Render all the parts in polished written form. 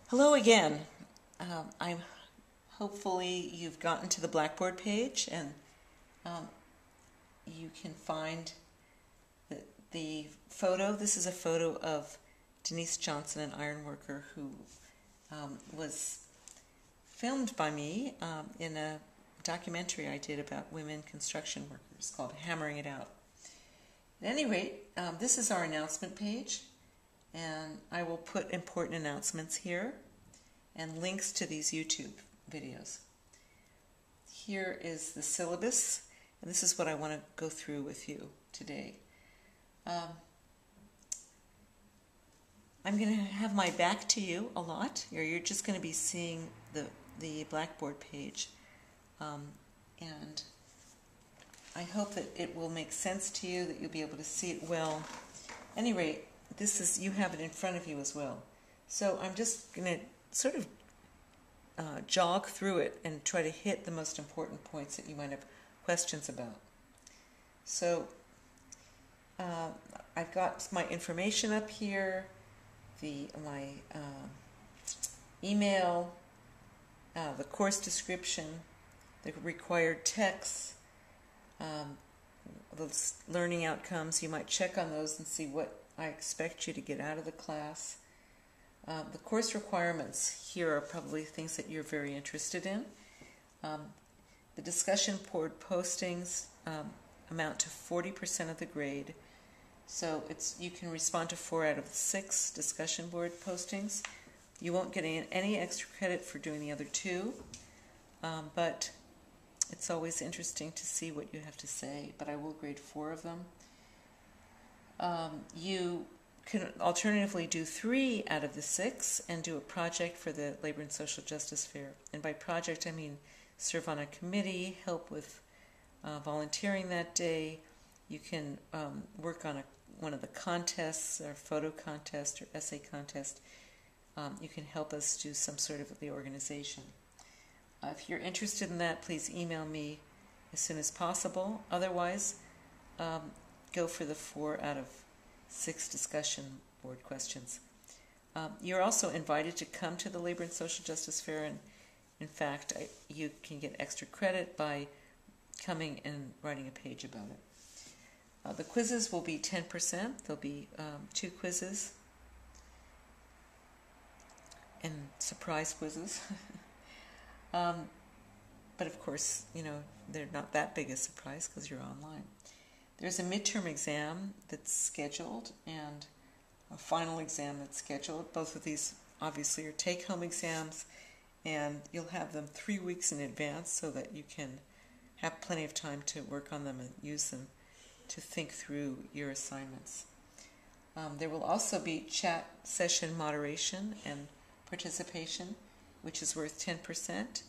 Hello again. I'm hopefully you've gotten to the Blackboard page and you can find the photo. This is a photo of Denise Johnson, an ironworker who was filmed by me in a documentary I did about women construction workers called Hammering It Out. At any rate, this is our announcement page, and I will put important announcements here and links to these YouTube videos. Here is the syllabus, and this is what I want to go through with you today. I'm going to have my back to you a lot. You're just going to be seeing the Blackboard page, and I hope that it will make sense to you, that you'll be able to see it well. At any rate, you have it in front of you as well. So I'm just going to sort of jog through it and try to hit the most important points that you might have questions about. So I've got my information up here, my email, the course description, the required texts, the learning outcomes. You might check on those and see what I expect you to get out of the class. The course requirements here are probably things that you're very interested in. The discussion board postings amount to 40% of the grade. So you can respond to 4 out of the 6 discussion board postings. You won't get any extra credit for doing the other 2, but it's always interesting to see what you have to say, but I will grade 4 of them. You can alternatively do 3 out of the 6 and do a project for the Labor and Social Justice Fair. And by project, I mean serve on a committee, help with volunteering that day. You can work on one of the contests, or photo contest or essay contest. You can help us do some sort of the organization. If you're interested in that, please email me as soon as possible. Otherwise, go for the 4 out of 6 discussion board questions. You're also invited to come to the Labor and Social Justice Fair, and in fact, you can get extra credit by coming and writing a page about it. The quizzes will be 10%. There'll be 2 quizzes and surprise quizzes. But of course, they're not that big a surprise because you're online. There's a midterm exam that's scheduled and a final exam that's scheduled. Both of these obviously are take-home exams, and you'll have them 3 weeks in advance so that you can have plenty of time to work on them and use them to think through your assignments. There will also be chat session moderation and participation, which is worth 10%.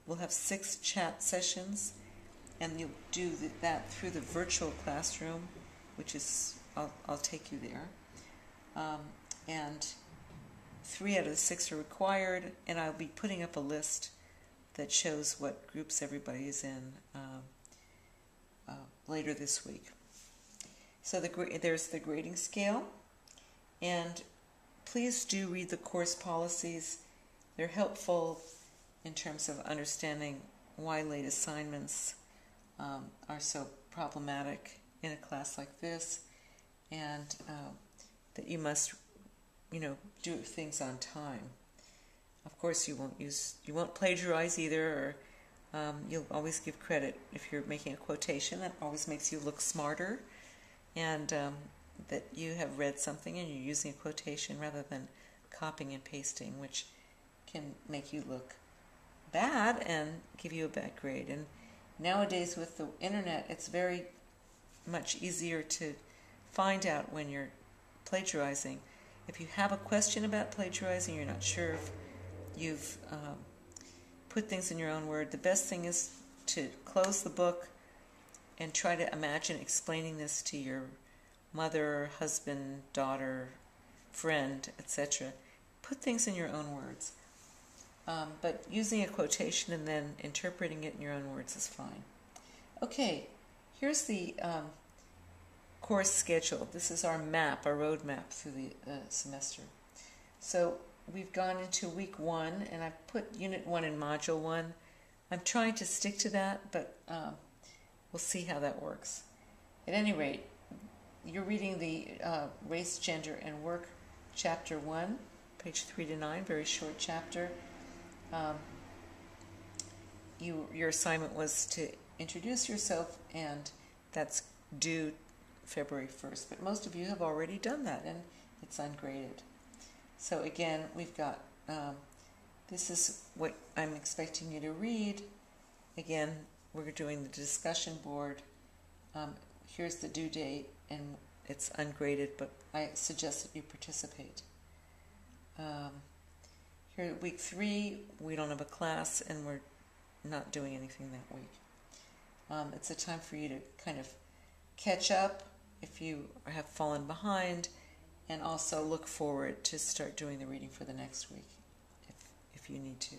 We'll have 6 chat sessions, and you'll do that through the virtual classroom, which is, I'll take you there. And 3 out of the 6 are required, and I'll be putting up a list that shows what groups everybody is in later this week. So there's the grading scale, and please do read the course policies. They're helpful in terms of understanding why late assignments are so problematic in a class like this, and that you must, do things on time. Of course, you won't plagiarize either, or you'll always give credit if you're making a quotation. That always makes you look smarter, and that you have read something and you're using a quotation rather than copying and pasting, which can make you look bad and give you a bad grade. And nowadays with the internet, it's very much easier to find out when you're plagiarizing. If you have a question about plagiarizing, you're not sure if you've put things in your own word, the best thing is to close the book and try to imagine explaining this to your mother, husband, daughter, friend, etc. Put things in your own words. But using a quotation and then interpreting it in your own words is fine. Okay, here's the course schedule. This is our map, our road map through the semester. So we've gone into week 1, and I've put Unit 1 in Module 1. I'm trying to stick to that, but we'll see how that works. At any rate, you're reading the Race, Gender, and Work, Chapter 1, page 3 to 9, very short chapter. Your assignment was to introduce yourself, and that's due February 1st. But most of you have already done that, and it's ungraded. So again, we've got, this is what I'm expecting you to read. Again, we're doing the discussion board. Here's the due date, and it's ungraded, but I suggest that you participate. Here, week 3, we don't have a class, and we're not doing anything that week. It's a time for you to kind of catch up if you have fallen behind, and also look forward to start doing the reading for the next week if you need to.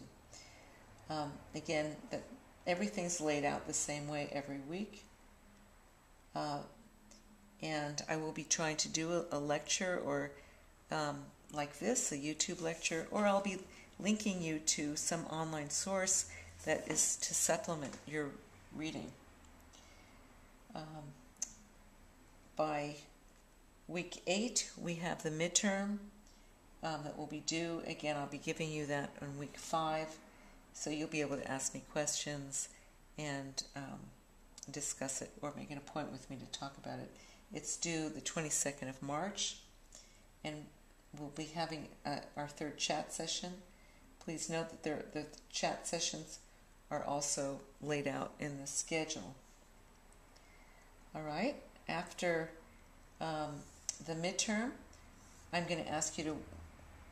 Again, everything's laid out the same way every week. And I will be trying to do a lecture or like this, a YouTube lecture, or I'll be linking you to some online source that is to supplement your reading. By week 8, we have the midterm that will be due. Again, I'll be giving you that on week 5, so you'll be able to ask me questions and discuss it or make an appointment with me to talk about it. It's due the 22nd of March, and we'll be having our 3rd chat session. Please note that the chat sessions are also laid out in the schedule. All right, after the midterm, I'm going to ask you to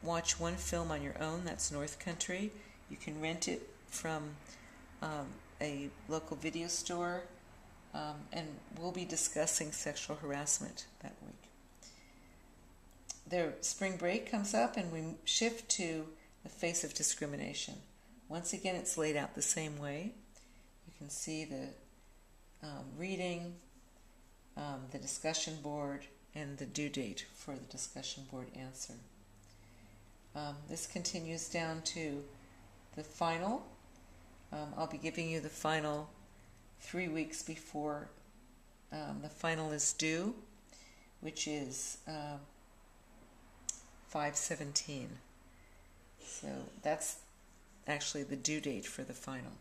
watch one film on your own. That's North Country. You can rent it from a local video store, and we'll be discussing sexual harassment that week. The spring break comes up, and we shift to the face of discrimination. Once again, it's laid out the same way. You can see the reading, the discussion board, and the due date for the discussion board answer. This continues down to the final. I'll be giving you the final 3 weeks before the final is due, which is 5/17. So that's actually the due date for the final.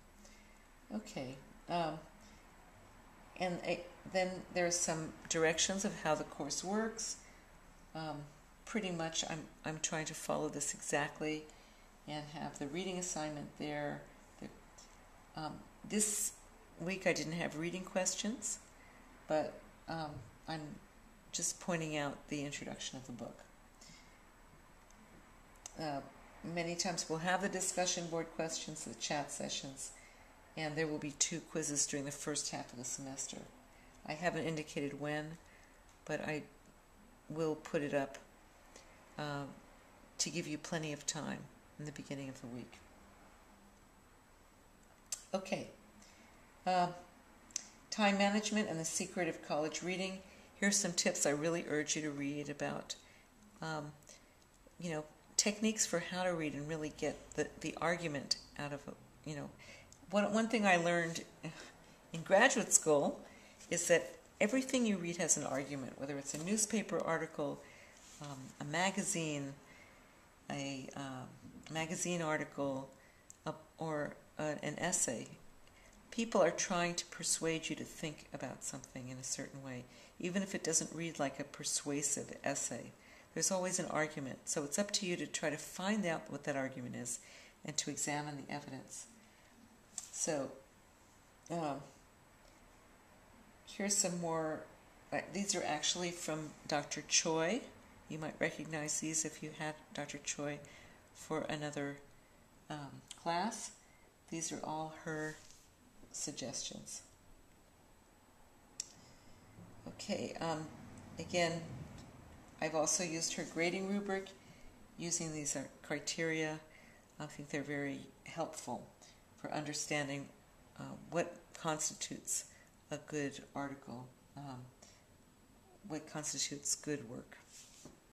Okay. And then there's some directions of how the course works. Pretty much I'm trying to follow this exactly and have the reading assignment there. This week I didn't have reading questions, but I'm just pointing out the introduction of the book. Many times we'll have the discussion board questions, the chat sessions, and there will be 2 quizzes during the first half of the semester. I haven't indicated when, but I will put it up to give you plenty of time in the beginning of the week. Okay. Time management and the secret of college reading. Here's some tips I really urge you to read about, techniques for how to read and really get the argument out of it. One thing I learned in graduate school is that everything you read has an argument, whether it's a newspaper article, a magazine article, or an essay. People are trying to persuade you to think about something in a certain way, even if it doesn't read like a persuasive essay. There's always an argument, so it's up to you to try to find out what that argument is and to examine the evidence. So, here's some more. These are actually from Dr. Choi. You might recognize these if you had Dr. Choi for another class. These are all her suggestions. Okay, again, I've also used her grading rubric. Using these criteria, I think they're very helpful for understanding what constitutes a good article, what constitutes good work.